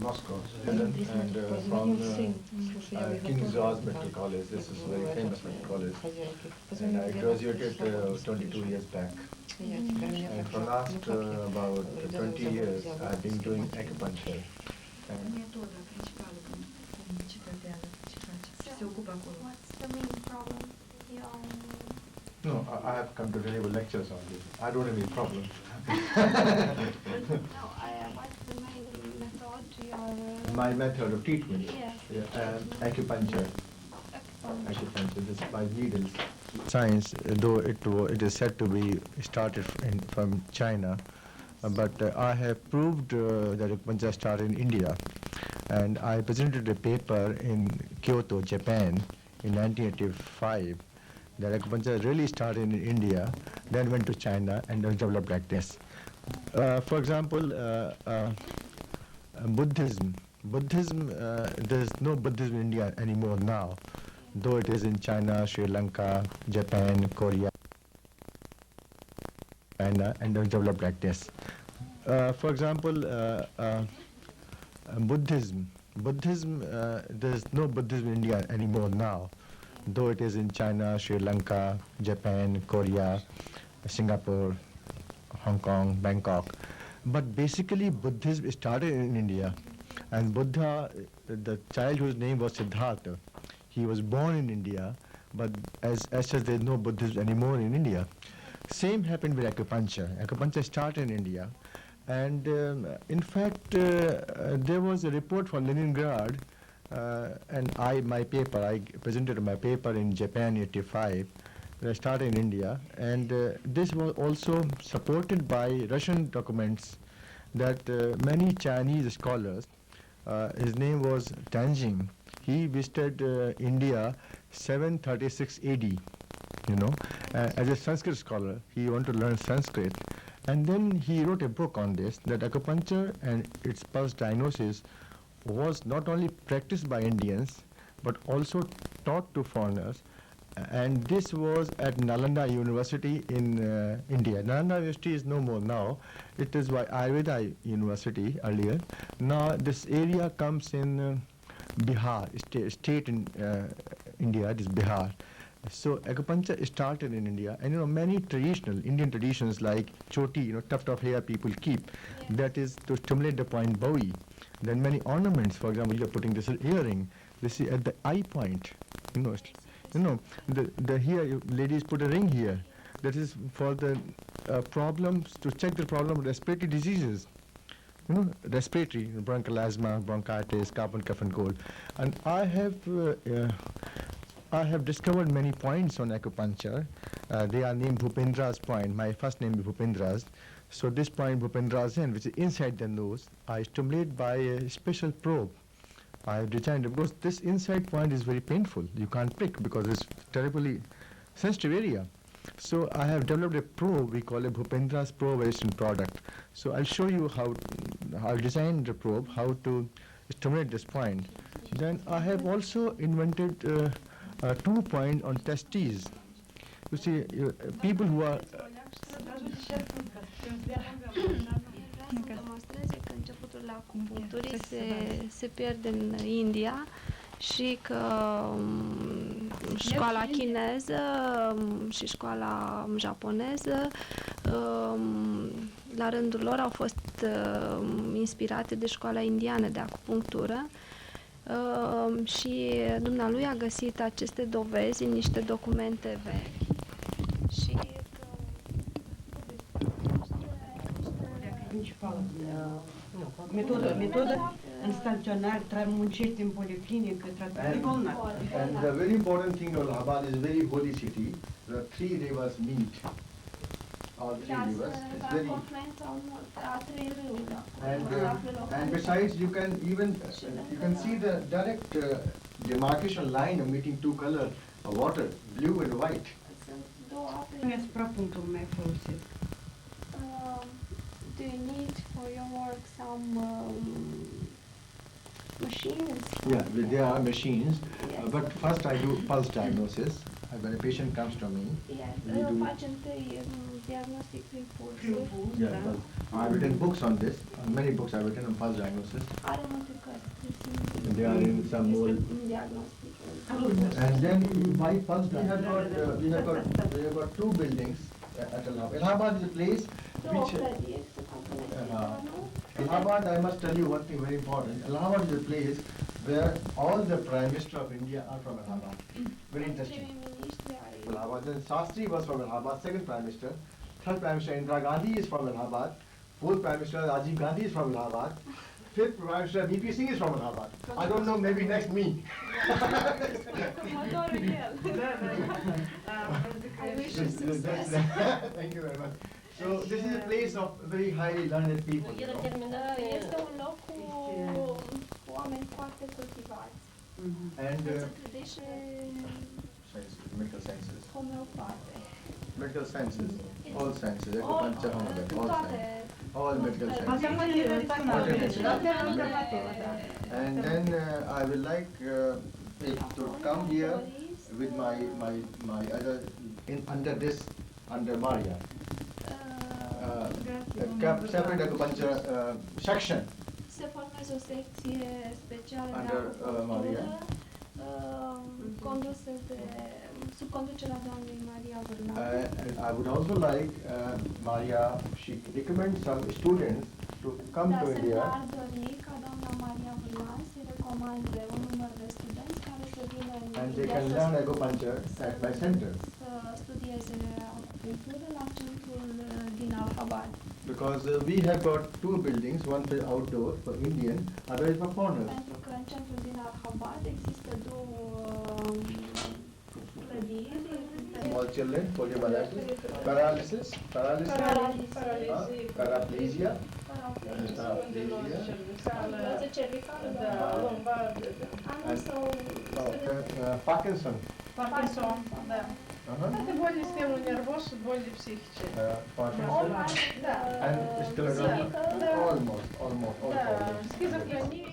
Moscow student and from King's George Medical College. This is a very famous medical college. And I graduated 22 years back. And for last about 20 years, I've been doing acupuncture. And What's the main problem? no, I have come to deliver lectures on this. I don't have any problem. No, what's the main method? My method of treatment, Yes. acupuncture. Acupuncture. Acupuncture, this is by needles. Science, though it is said to be started from China, but I have proved that acupuncture started in India, and I presented a paper in Kyoto, Japan, in 1985. That acupuncture really started in India, then went to China and was developed like this. For example, Buddhism. There is no Buddhism in India anymore now, though it is in China, Sri Lanka, Japan, Korea, and was developed like this. For example, Buddhism. There is no Buddhism in India anymore now, though it is in China, Sri Lanka, Japan, Korea, Singapore, Hong Kong, Bangkok. But basically Buddhism started in India, and Buddha, the child whose name was Siddhartha, he was born in India, but as such there is no Buddhism anymore in India. Same happened with acupuncture. Acupuncture started in India, and in fact there was a report from Leningrad, and I presented my paper in Japan 85. I started in India, and this was also supported by Russian documents that many Chinese scholars, his name was Tanjing, he visited India 736 AD, as a Sanskrit scholar. He wanted to learn Sanskrit, and then he wrote a book on this, that acupuncture and its pulse diagnosis was not only practiced by Indians, but also taught to foreigners. And this was at Nalanda University in India. Nalanda University is no more now. It is by Ayurveda University earlier. Now this area comes in Bihar, state in India, it is Bihar. So acupuncture started in India, and many traditional Indian traditions like choti, tuft of hair people keep, that is to stimulate the point Bowie. Then many ornaments, for example, you are putting this earring, this is at the eye point, the here ladies put a ring here. That is for the problems, to check the problem of respiratory diseases. Respiratory, bronchial asthma, bronchitis, carbon cough and cold. And I have discovered many points on acupuncture. They are named Bhupendra's point. My first name is Bhupendra's. So this point Bhupendra's end, which is inside the nose, I stimulate by a special probe. I have designed it because this inside point is very painful. You can't prick because it's terribly sensitive area. So I have developed a probe, we call it Bhupendra's probe version product. So I'll show you how I designed the probe, how to stimulate this point. Then I have also invented 2 points on testes. You see, people who are Demonstreze că începutul acupuncturii se pierde în India și că școala chineză și școala japoneză la rândul lor au fost inspirate de școala indiană de acupunctură și dumnealui a găsit aceste dovezi în niște documente vechi și Metodă în staționar, muncești în policlinică, bolnav. And the very important thing of Allahabad is a very holy city. The 3 rivers meet. All 3 rivers. It's very. And besides, you can see the direct demarcation line of meeting 2 colors of water, blue and white. Suprapunctul mai folosesc. Do you need for your work some machines? Yeah, there are machines, Yes. but first I do pulse diagnosis. When a patient comes to me, Yes, we do. faci întâi diagnostic prin Prin pulsuri. pulс, Yeah, da. well, I've written books on this. Many books I've written on pulse diagnosis. Are multe cărți. Sunt- They are in some este old. un diagnostic. And then by pulse we have got two buildings at Allahabad. Allahabad is a place Două which. clădiri se fac în exterior, nu? Allahabad, I must tell you one thing very important. Allahabad is a place where all the Prime Minister of India are from Allahabad. Very interesting. Prim-ministri ai Allahabad. Then Shastri was from Allahabad, second Prime Minister. Third Prime Minister Indira Gandhi is from Allahabad. Fourth Prime Minister Rajiv Gandhi is from Allahabad. Fifth Prime Minister VP Singh is from Allahabad. I don't know, maybe next me. următorul el. Da, da, da. I wish you This- success. Thank you very much. So this is a place of very highly learned people. You know? Este un loc cu oameni foarte cultivați. And It's a tradition sciences, medical sciences. homeopate. Medical sciences, all sciences, acupuncture, homeopathy, all Toate. sciences, all medical sciences. Alternative And then I would like it to come here with my other under Maria, separate acupuncture section. Se formează o secție specială de Under, Maria. acupunctură, condusă de, sub conducerea doamnei Maria Vârlan. And I would also like Maria, she recommends some students to come De to asemenea, India. ar dori ca doamna Maria Vârlan să recomande un număr de studenți care să vină în And they India can să learn acupuncture at my center. să studieze acupunctură la centrul din Allahabad. Because we have got two buildings, one for outdoor for Indian, other is for foreigners. Pentru că în centrul din Allahabad există două clădiri. Small children, poliomyelitis, paralysis, paraplegia, Paraplegia cervicală, anul sau Parkinson. Паркинсон, да. Uh-huh. Это боли системы нервоз, боли психические. Parkinson. da. And scleroderma. Psihică, Almost all Да, forms. скизофрения.